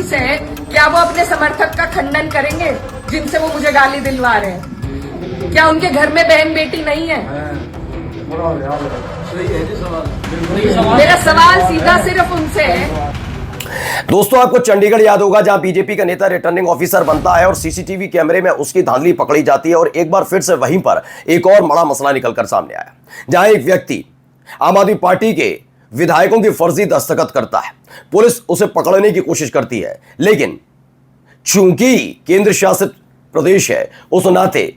से क्या वो अपने समर्थक का खंडन करेंगे जिनसे वो मुझे गाली दिलवा रहे हैं? क्या उनके घर में बहन बेटी नहीं है? मेरा सवाल सीधा सिर्फ उनसे है। दोस्तों, आपको चंडीगढ़ याद होगा, जहां बीजेपी का नेता रिटर्निंग ऑफिसर बनता है और सीसीटीवी कैमरे में उसकी धांधली पकड़ी जाती है। और एक बार फिर से वहीं पर एक और बड़ा मसला निकलकर सामने आया, जहां एक व्यक्ति आम आदमी पार्टी के विधायकों की फर्जी दस्तखत करता है। पुलिस उसे पकड़ने की कोशिश करती है, लेकिन चूंकि केंद्र शासित प्रदेश है, उस नाते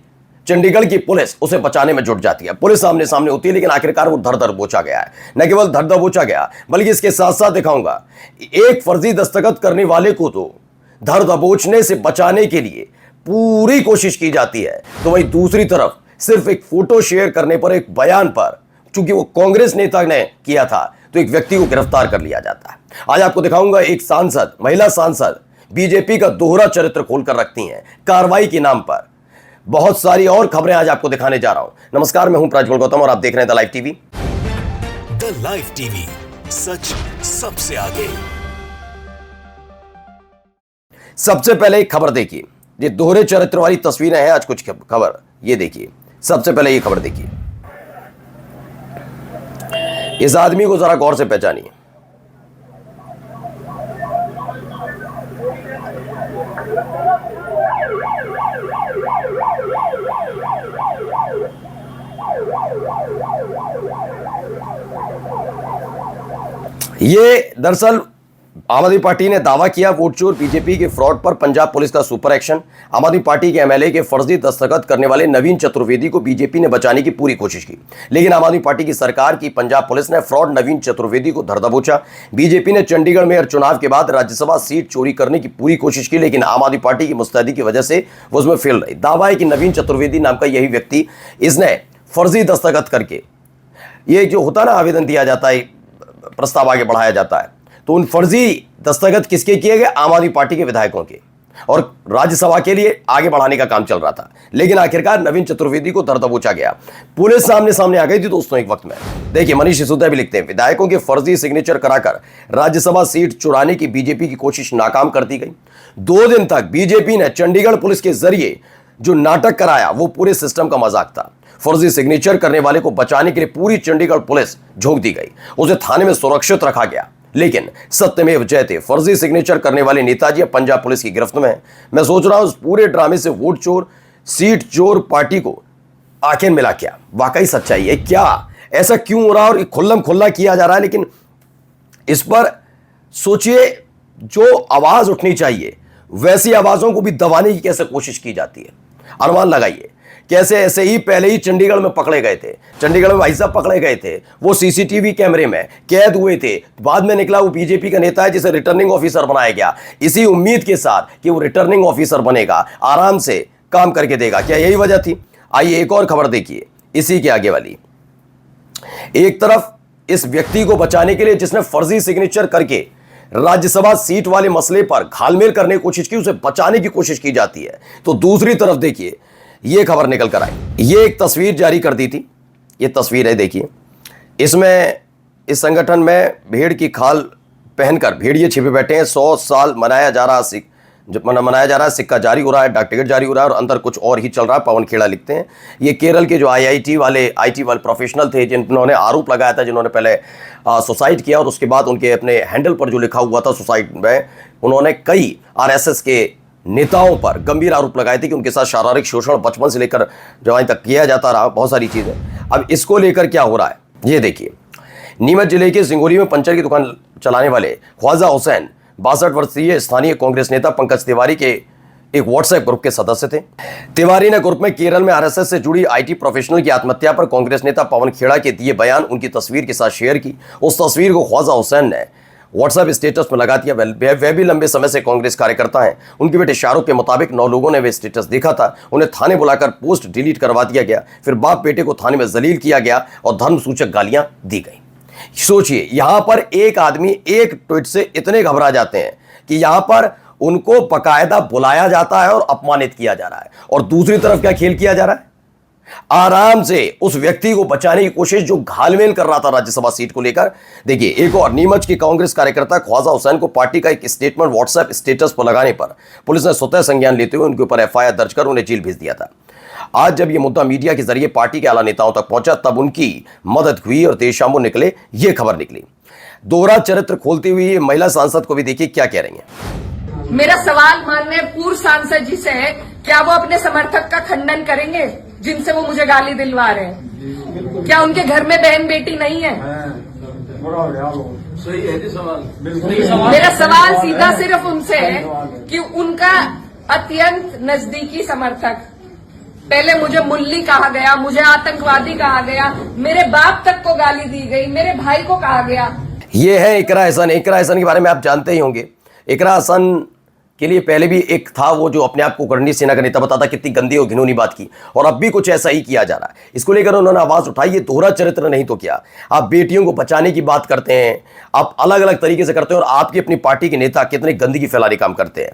चंडीगढ़ की पुलिस उसे बचाने में जुट जाती है। पुलिस सामने सामने होती है, लेकिन आखिरकार वो धर दबोचा गया है। न केवल धर दबोचा गया, बल्कि इसके साथ साथ दिखाऊंगा एक फर्जी दस्तखत करने वाले को तो धर दबोचने से बचाने के लिए पूरी कोशिश की जाती है, तो वहीं दूसरी तरफ सिर्फ एक फोटो शेयर करने पर, एक बयान पर, चूंकि वो कांग्रेस नेता ने किया था, तो एक व्यक्ति को गिरफ्तार कर लिया जाता है। आज आपको दिखाऊंगा एक सांसद, महिला सांसद बीजेपी का दोहरा चरित्र खोलकर रखती हैं कार्रवाई के नाम पर। बहुत सारी और खबरें आज आपको दिखाने जा रहा हूं। नमस्कार, मैं हूं प्रज्वल गौतम और आप देख रहे हैं the live TV. The live TV, सच सबसे आगे। सबसे पहले एक खबर देखिए, ये दोहरे चरित्र वाली तस्वीरें हैं। आज कुछ खबर ये देखिए। सबसे पहले ये खबर देखिए, इस आदमी को जरा गौर से पहचानिए। ये दरअसल आम आदमी पार्टी ने दावा किया वोट चोर बीजेपी के फ्रॉड पर पंजाब पुलिस का सुपर एक्शन। आम आदमी पार्टी के एमएलए के फर्जी दस्तखत करने वाले नवीन चतुर्वेदी को बीजेपी ने बचाने की पूरी कोशिश की, लेकिन आम आदमी पार्टी की सरकार की पंजाब पुलिस ने फ्रॉड नवीन चतुर्वेदी को धर दबोचा। बीजेपी ने चंडीगढ़ मेयर चुनाव के बाद राज्यसभा सीट चोरी करने की पूरी कोशिश की, लेकिन आम आदमी पार्टी की मुस्तैदी की वजह से वो उसमें फेल रही। दावा है कि नवीन चतुर्वेदी नाम का यही व्यक्ति, इसने फर्जी दस्तखत करके, ये जो होता ना आवेदन दिया जाता है, प्रस्ताव आगे बढ़ाया जाता है, तो उन फर्जी दस्तखत किसके किए गए? आम आदमी पार्टी के विधायकों के, और राज्यसभा के लिए आगे बढ़ाने का काम चल रहा था। लेकिन आखिरकार नवीन चतुर्वेदी को धर दबोचा गया। पुलिस सामने सामने आ गई थी दोस्तों एक वक्त में। देखिए, मनीष सिसोदिया भी लिखते हैं, विधायकों के फर्जी सिग्नेचर कराकर राज्यसभा सीट चुराने की बीजेपी की कोशिश नाकाम कर दी गई। 2 दिन तक बीजेपी ने चंडीगढ़ पुलिस के जरिए जो नाटक कराया वो पूरे सिस्टम का मजाक था। फर्जी सिग्नेचर करने वाले को बचाने के लिए पूरी चंडीगढ़ पुलिस झोंक दी गई, उसे थाने में सुरक्षित रखा गया। लेकिन सत्यमेव जयते, फर्जी सिग्नेचर करने वाले नेताजी अब पंजाब पुलिस की गिरफ्त में है। मैं सोच रहा हूं उस पूरे ड्रामे से वोट चोर सीट चोर पार्टी को आखिर मिला क्या? वाकई सच्चाई है क्या? ऐसा क्यों हो रहा है और खुल्लम खुल्ला किया जा रहा है? लेकिन इस पर सोचिए, जो आवाज उठनी चाहिए वैसी आवाजों को भी दबाने की कैसे कोशिश की जाती है। अनुमान लगाइए, कैसे ऐसे ही पहले ही चंडीगढ़ में पकड़े गए थे, चंडीगढ़ में भाई साहब पकड़े गए थे, वो सीसीटीवी कैमरे में कैद हुए थे। बाद में निकला वो बीजेपी का नेता है जिसे रिटर्निंग ऑफिसर बनाया गया, इसी उम्मीद के साथ कि वो रिटर्निंग ऑफिसर बनेगा, आराम से काम करके देगा। क्या यही वजह थी? आइए एक और खबर देखिए इसी के आगे वाली। एक तरफ इस व्यक्ति को बचाने के लिए जिसने फर्जी सिग्नेचर करके राज्यसभा सीट वाले मसले पर घालमेल करने की कोशिश की, उसे बचाने की कोशिश की जाती है, तो दूसरी तरफ देखिए ये खबर निकल कर आई। ये एक तस्वीर जारी कर दी थी, ये तस्वीर है, देखिए। इसमें इस संगठन में भेड़ की खाल पहनकर भेड़िए छिपे बैठे हैं। 100 साल मनाया जा रहा है, सिक्का जारी हो रहा है, डाक टिकट जारी हो रहा है, और अंदर कुछ और ही चल रहा है। पवन खेड़ा लिखते हैं, ये केरल के जो आईटी वाले प्रोफेशनल थे जिन्होंने आरोप लगाया था, जिन्होंने पहले सुसाइड किया और उसके बाद उनके अपने हैंडल पर जो लिखा हुआ था सुसाइड में, उन्होंने कई आरएसएस के नेताओं पर गंभीर आरोप लगाए थे कि उनके साथ शारीरिक शोषण बचपन से लेकर जवानी तक किया जाता रहा, बहुत सारी चीजें। अब इसको लेकर क्या हो रहा है ये देखिए। नीमच जिले के सिंगोली में पंचर की दुकान चलाने वाले ख्वाजा हुसैन 62 वर्षीय स्थानीय कांग्रेस नेता पंकज तिवारी के एक व्हाट्सएप ग्रुप के सदस्य थे। तिवारी ने ग्रुप में केरल में आरएसएस से जुड़ी आईटी प्रोफेशनल की आत्महत्या पर कांग्रेस नेता पवन खेड़ा के दिए बयान उनकी तस्वीर के साथ शेयर की। उस तस्वीर को ख्वाजा हुसैन ने व्हाट्सएप स्टेटस में लगा दिया। वह भी लंबे समय से कांग्रेस कार्यकर्ता हैं। उनके बेटे शाहरुख के मुताबिक 9 लोगों ने वे स्टेटस देखा था, उन्हें थाने बुलाकर पोस्ट डिलीट करवा दिया गया। फिर बाप बेटे को थाने में जलील किया गया और धर्म सूचक गालियां दी गई। सोचिए, यहां पर एक आदमी एक ट्वीट से इतने घबरा जाते हैं कि यहां पर उनको बकायदा बुलाया जाता है और अपमानित किया जा रहा है, और दूसरी तरफ क्या खेल किया जा रहा है? आराम से उस व्यक्ति को बचाने की कोशिश जो घालमेल कर रहा था राज्यसभा सीट को लेकर। देखिए, एक और नीमच के कांग्रेस कार्यकर्ता ख्वाजा हुसैन को पार्टी का एक स्टेटमेंट व्हाट्सएप स्टेटस पर लगाने पर पुलिस ने स्वतः संज्ञान लेते हुए उनके ऊपर एफआईआर दर्ज कर उन्हें जेल भेज दिया था। आज जब यह मुद्दा मीडिया के जरिए पार्टी के आला नेताओं तक पहुंचा तब उनकी मदद हुई और देर शाम निकले ये खबर निकली। दोहरा चरित्र खोलती हुई महिला सांसद को भी देखिए क्या कह रही हैं। मेरा सवाल माननीय पूर्व सांसद जी से है, क्या वो अपने समर्थक का खंडन करेंगे जिनसे वो मुझे गाली दिलवा रहे हैं? क्या उनके घर में बहन बेटी नहीं है? सही है जी सवाल। मेरा सवाल सीधा सिर्फ उनसे है कि उनका अत्यंत नजदीकी समर्थक, पहले मुझे मुल्ली कहा गया, मुझे आतंकवादी कहा गया, मेरे बाप तक को गाली दी गई, मेरे भाई को कहा गया। ये है इकरा हसन। इकरा हसन के बारे में आप जानते ही होंगे। इकरा हसन के लिए पहले भी एक था वो जो अपने आप को करनी सेना का नेता बताता, कितनी गंदी और घिनौनी बात की, और अब भी कुछ ऐसा ही किया जा रहा है। इसको लेकर उन्होंने आवाज उठाई। ये दोहरा चरित्र नहीं तो क्या? आप बेटियों को बचाने की बात करते हैं, आप अलग अलग तरीके से करते हैं, और आपकी अपनी पार्टी के नेता कितने गंदगी फैलाने काम करते हैं।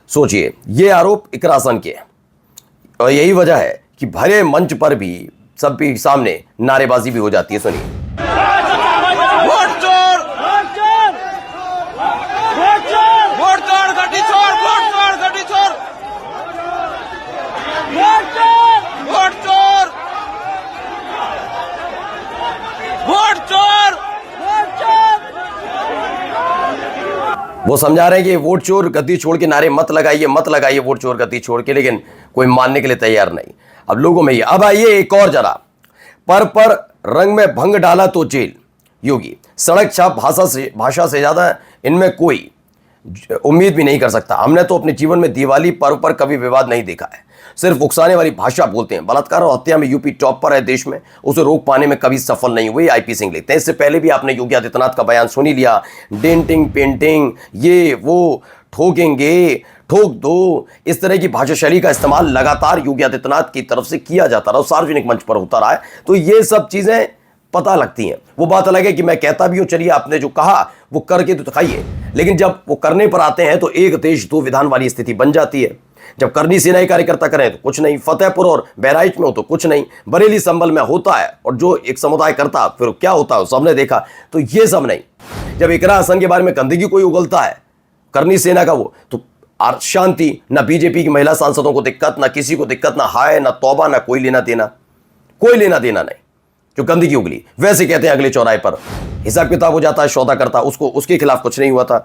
सोचिए, ये आरोप इकरा हसन के, और यही वजह है कि भरे मंच पर भी सबके सामने नारेबाजी भी हो जाती है। सुनिए। वोट चोर, वोट चोर, गड्डी चोर, वोट चोर, गड्डी चोर, वोट चोर, वोट चोर, वोट चोर, वोट चोर। वो समझा रहे हैं कि वोट चोर गद्दी छोड़ के नारे मत लगाइए, मत लगाइए वोट चोर गद्दी छोड़ के, लेकिन कोई मानने के लिए तैयार नहीं। अब लोगों में ये, अब आइए एक और जरा। पर रंग में भंग डाला तो जेल। योगी सड़क छाप भाषा से ज्यादा इनमें कोई उम्मीद भी नहीं कर सकता। हमने तो अपने जीवन में दिवाली पर्व पर कभी विवाद नहीं देखा है। सिर्फ उकसाने वाली भाषा बोलते हैं। बलात्कार और हत्या में यूपी टॉप पर है देश में, उसे रोक पाने में कभी सफल नहीं हुए। आईपी सिंह लिखते हैं। इससे पहले भी आपने योगी आदित्यनाथ का बयान सुन ही लिया। डेंटिंग पेंटिंग ये वो, ठोकेंगे ठोक दो, इस तरह की भाषा शैली का इस्तेमाल लगातार योगी आदित्यनाथ की तरफ से किया जाता रहा और सार्वजनिक मंच पर होता रहा है। तो ये सब चीजें पता लगती हैं। वो बात अलग है कि मैं कहता भी हूं, चलिए आपने जो कहा वो करके तो दिखाइए, लेकिन जब वो करने पर आते हैं तो एक देश दो विधान वाली स्थिति बन जाती है। जब करनी सेना कार्यकर्ता करें तो कुछ नहीं, फतेहपुर और बहराइच में हो तो कुछ नहीं, बरेली संभल में होता है, और जो एक समुदाय करता फिर क्या होता है सबने देखा। तो ये सब नहीं। जब इकरा हसन के बारे में गंदगी कोई उगलता है करनी सेना का वो, तो शांति, ना बीजेपी की महिला सांसदों को दिक्कत, ना किसी को दिक्कत, ना हाय ना तौबा, ना कोई लेना देना, कोई लेना देना नहीं। जो गंदगी उगली वैसे कहते हैं अगले चौराहे पर हिसाब किताब हो जाता है, सौदा करता, उसको उसके खिलाफ कुछ नहीं हुआ था।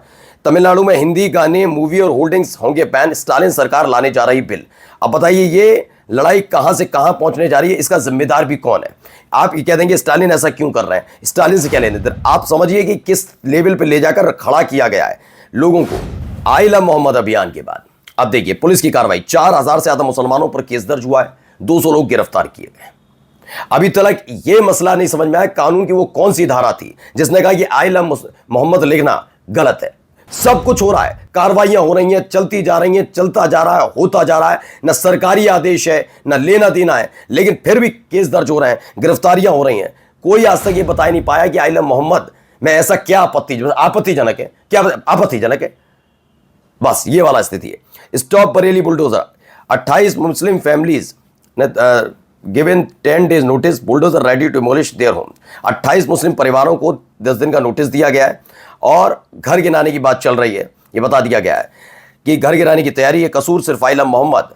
तमिलनाडु में हिंदी गाने, मूवी और होर्डिंग्स होंगे बैन। स्टालिन सरकार लाने जा रही बिल। अब बताइए ये लड़ाई कहां से कहां पहुंचने जा रही है, इसका जिम्मेदार भी कौन है? आप ये कह देंगे स्टालिन ऐसा क्यों कर रहे हैं, स्टालिन से क्या लेने दें। आप समझिए कि किस लेवल पर ले जाकर खड़ा किया गया है लोगों को आई लव मोहम्मद अभियान के बाद। अब देखिए पुलिस की कार्रवाई, 4000 से ज्यादा मुसलमानों पर केस दर्ज हुआ है, 200 लोग गिरफ्तार किए गए। अभी तक यह मसला नहीं समझ में आया कानून की वो कौन सी धारा थी जिसने कहा कि आई लव मोहम्मद लिखना गलत है। सब कुछ हो रहा है, कार्रवाइयां हो रही हैं, चलती जा रही हैं, चलता जा रहा है, होता जा रहा है, न सरकारी आदेश है न लेना देना है, लेकिन फिर भी केस दर्ज हो रहे हैं, गिरफ्तारियां हो रही हैं। कोई आज तक ये बता ही नहीं पाया कि आई लव मोहम्मद में ऐसा क्या आपत्तिजनक है, क्या आपत्तिजनक है। बस ये वाला स्थिति है। Stop Bareilly bulldozer. 28 Muslim families ने given 10 days notice, bulldozer ready to demolish their home. 28 Muslim परिवारों को 10 दिन का नोटिस दिया गया है और घर गिराने की बात चल रही है। ये बता दिया गया है कि घर गिराने की तैयारी है। कसूर सिर्फ आई लव मोहम्मद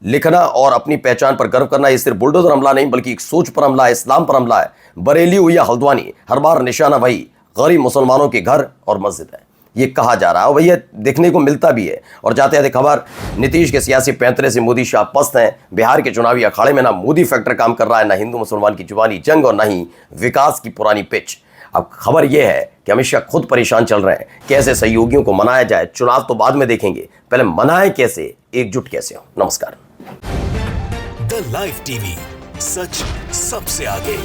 लिखना और अपनी पहचान पर गर्व करना। ये सिर्फ बुलडोजर हमला नहीं बल्कि एक सोच पर हमला है, इस्लाम पर हमला है। बरेली हो या हल्द्वानी, हर बार निशाना वही गरीब मुसलमानों के घर और मस्जिद है, ये कहा जा रहा है। वही देखने को मिलता भी है। और जाते जाते खबर, नीतीश के सियासी पैंतरे से मोदी शाह पस्त हैं। बिहार के चुनावी अखाड़े में ना मोदी फैक्टर काम कर रहा है, ना हिंदू मुसलमान की जुबानी जंग और ना ही विकास की पुरानी पिच। अब खबर यह है कि अमित शाह खुद परेशान चल रहे हैं, कैसे सहयोगियों को मनाया जाए। चुनाव तो बाद में देखेंगे, पहले मनाए कैसे, एकजुट कैसे हो। नमस्कार। द लाइव टीवी, सच सबसे आगे।